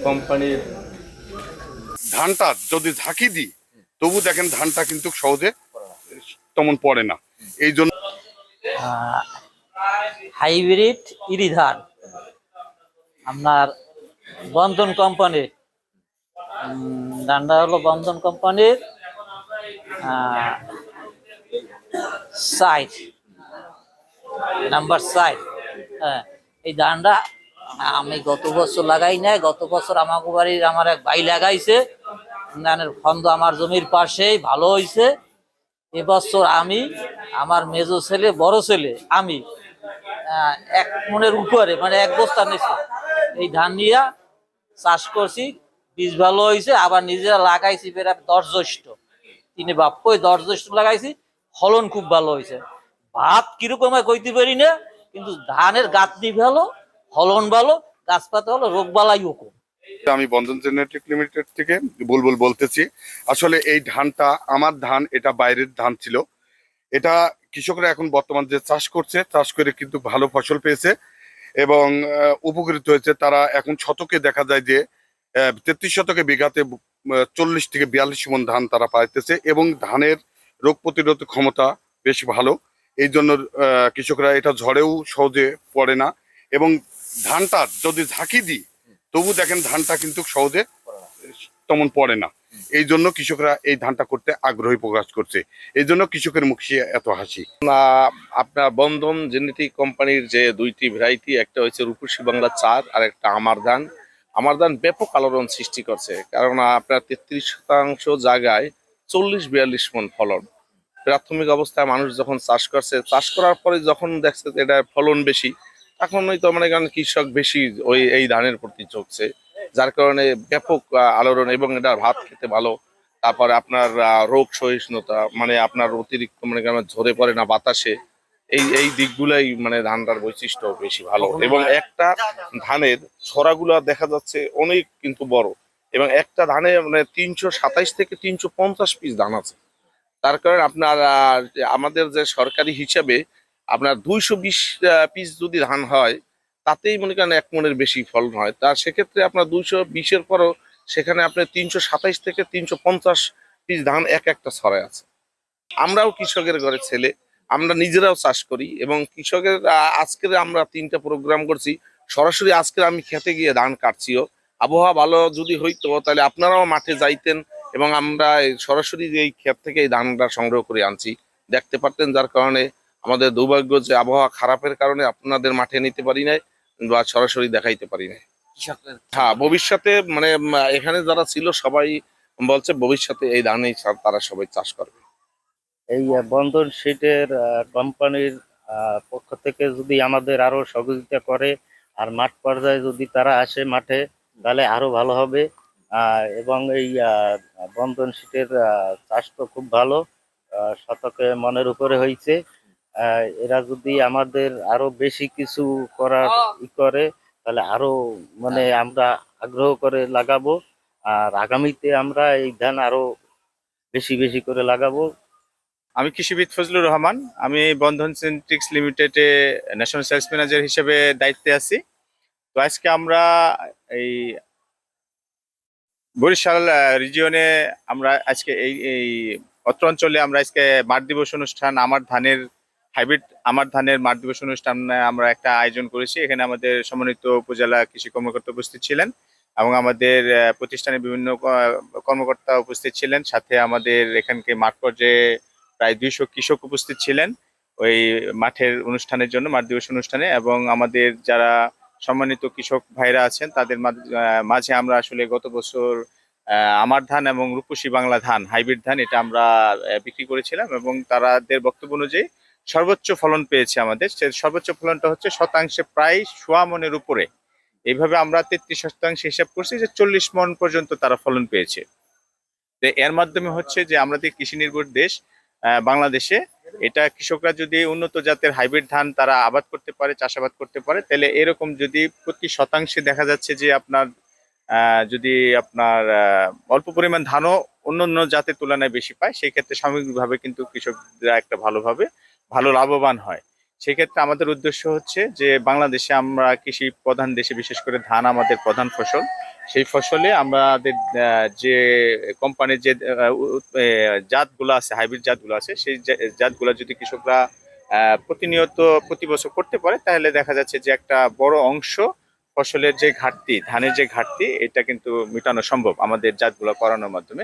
কোম্পানির ধানটা যদি ঝাঁকি দিই তবু দেখেন ধানটা কিন্তু সহজে তেমন পড়ে না। এই জন্য হাইব্রিড ইরি ধান আপনার বন্ধন কোম্পানির ধানটা হলো বন্ধন কোম্পানির সাইড নাম্বার সাইড। হ্যাঁ, এই ধানটা আমি গত বছর লাগাই নাই, গত বছর আমাকে বাড়ির আমার এক ভাই লাগাইছে, ধানের ফন্দ আমার জমির পাশেই ভালো হয়েছে। এবছর আমি আমার মেজো ছেলে বড় ছেলে আমি 1 মনের উপরে মানে 1 বস্তা নিচে এই ধান নিয়ে চাষ করছি, বীজ ভালো হয়েছে। আবার নিজেরা লাগাইছি প্রায় 10 জ্যৈষ্ঠ, 3 বাপ কই 10 জ্যৈষ্ঠ লাগাইছি, ফলন খুব ভালো হয়েছে। ভাত কিরকম কইতে পারি না, কিন্তু ধানের গাঁথনি ভালো, ফলন ভালো, গাছপাতা ভালো, রোগ বালাইও কম। আমি বন্ধন জেনেটিক লিমিটেড থেকে বুলবুল বলতেছি। আসলে এই ধানটা আমার ধান, এটা বাইরের ধান ছিল। এটা কৃষকরা এখন বর্তমান যে চাষ করছে, চাষ করে কিন্তু ভালো ফসল পেয়েছে এবং উপকৃত হয়েছে। তারা এখন শতকে দেখা যায় যে 33 শতকে বিঘাতে 40 থেকে 42 মণ ধান তারা পাইতেছে এবং ধানের রোগ প্রতিরোধ ক্ষমতা বেশ ভালো। এই জন্য কৃষকরা এটা ঝড়েও সহজে পড়ে না এবং ধানটা যদি ঝাঁকি দিই তবু দেখেন ধানটা কিন্তু সহজে তেমন পড়ে না। এই জন্য কৃষকরা এই ধানটা করতে আগ্রহী প্রকাশ করছে। এই জন্য কৃষকের মুখে এত হাসি। আপনার বন্ধন জেনেটিক কোম্পানির যে 2টি ভ্যারাইটি, একটা হচ্ছে রূপসী বাংলা 4 আর একটা আমার ধান। আমার ধান ব্যাপক আলোড়ন সৃষ্টি করছে, কারণ আপনার 33% জায়গায় 40-42 মণ ফলন। প্রাথমিক অবস্থায় মানুষ যখন চাষ করছে, চাষ করার পরে যখন দেখছে এটা ফলন বেশি, তখনই তো মানে কৃষক বেশি এই ধানের প্রতি ঝুঁকছে, যার কারণে ব্যাপক আলোড়ন। এবং এটা ভাত খেতে ভালো, তারপরে আপনার রোগ সহিষ্ণুতা, মানে আপনার অতিরিক্ত মানে ঝরে পড়ে না বাতাসে, এই দিকগুলাই মানে ধানটার বৈশিষ্ট্য বেশি ভালো। এবং একটা ধানের ছড়াগুলো দেখা যাচ্ছে অনেক কিন্তু বড়, এবং একটা ধানে মানে 327 থেকে 350 পিস ধান আছে। তার কারণে আপনার আমাদের যে সরকারি হিসাবে আপনার 220 পিস যদি ধান হয়, তাতেই মনে করেন 1 মণের বেশি ফলন হয়। তার সেক্ষেত্রে আপনার 220-এর পরও সেখানে আপনার 327 থেকে 350 পিস ধান একটা ছড়ায় আছে। আমরাও কৃষকের ঘরে ছেলে, আমরা নিজেরাও চাষ করি এবং কৃষকের আজকের আমরা 3টা প্রোগ্রাম করছি সরাসরি। আজকে আমি খেতে গিয়ে ধান কাটছিও, আবহাওয়া ভালো যদি হইতো তাহলে আপনারাও মাঠে যাইতেন এবং আমরা সরাসরি এই ক্ষেত থেকে এই ধানটা সংগ্রহ করে আনছি, দেখতে পারতেন। যার কারণে আমাদের দুর্ভাগ্য যে আবহাওয়া খারাপের কারণে আপনাদের মাঠে নিতে পারি নাই বা সরাসরি দেখাইতে পারি নাই। হ্যাঁ, ভবিষ্যতে মানে এখানে যারা ছিল সবাই বলছে ভবিষ্যতে এই ধানেই তারা সবাই চাষ করবে। এই বন্ধন শীটের কোম্পানির পক্ষ থেকে যদি আমাদের আরো সহযোগিতা করে আর মাঠ পর্যায়ে যদি তারা আসে মাঠে, তাহলে আরো ভালো হবে। এবং এই বন্ধন শীটের চাষ তো খুব ভালো, শতকে মনের উপরে হয়েছে। এরা যদি আমাদের আরো বেশি কিছু করার করে, তাহলে আরো মানে আমরা আগ্রহ করে লাগাবো। আর আগামীতে আমরা এই ধান আরো বেশি বেশি করে লাগাবো। আমি কৃষিবিদ ফজলুর রহমান, আমি বন্ধন জেনেটিক্স লিমিটেডে ন্যাশনাল সেলস ম্যানেজার হিসেবে দায়িত্বে আছি। তো আজকে আমরা এই বরিশাল রিজিয়নে আমরা আজকে এই অত্র অঞ্চলে আমরা আজকে মাঠ দিবস অনুষ্ঠান, হাইব্রিড আমার ধানের মাঠ দিবস অনুষ্ঠান আমরা একটা আয়োজন করেছি। এখানে আমাদের সম্মানিত উপজেলা কৃষি কর্মকর্তা উপস্থিত ছিলেন এবং আমাদের প্রতিষ্ঠানের বিভিন্ন কর্মকর্তা উপস্থিত ছিলেন। সাথে আমাদের এখানকে মাঠ পর্যায়ে প্রায় 200 কৃষক উপস্থিত ছিলেন ওই মাঠের অনুষ্ঠানের জন্য, মাঠ দিবস অনুষ্ঠানে। এবং আমাদের যারা সম্মানিত কৃষক ভাইরা আছেন তাদের মাঝে আমরা আসলে গত বছর আমার ধান এবং রূপসী বাংলা ধান হাইব্রিড ধান এটা আমরা বিক্রি করেছিলাম এবং তাদের বক্তব্য অনুযায়ী সর্বোচ্চ ফলন পেয়েছে আমাদের। সর্বোচ্চ ফলনটা হচ্ছে শতাংশে প্রায় 1.25 মণের উপরে। এইভাবে আমরা 33% হিসাব করছি যে 40 মণ পর্যন্ত তারা ফলন পেয়েছে। এর মাধ্যমে হচ্ছে যে আমাদের কৃষি নির্ভর দেশ বাংলাদেশে, এটা কৃষকরা যদি উন্নত জাতের হাইব্রিড ধান তারা আবাদ করতে পারে, চাষাবাদ করতে পারে, তাহলে এরকম যদি প্রতি শতাংশে দেখা যাচ্ছে যে আপনার যদি আপনার অল্প পরিমাণ ধানও অন্য জাতের তুলনায় বেশি পায়, সেই ক্ষেত্রে সামগ্রিকভাবে কিন্তু কৃষকরা একটা ভালো লাভবান হয়। সেক্ষেত্রে আমাদের উদ্দেশ্য হচ্ছে যে বাংলাদেশে আমরা কৃষি প্রধান দেশে, বিশেষ করে ধান আমাদের প্রধান ফসল। সেই ফসলে আমাদের যে কোম্পানির যে জাতগুলো আছে, হাইব্রিড জাতগুলো আছে, সেই জাতগুলো যদি কৃষকরা প্রতিনিয়ত প্রতি বছর করতে পারে, তাহলে দেখা যাচ্ছে যে একটা বড় অংশ ফসলের যে ঘাটতি, ধানের যে ঘাটতি, এটা কিন্তু মেটানো সম্ভব আমাদের জাতগুলো করানোর মাধ্যমে।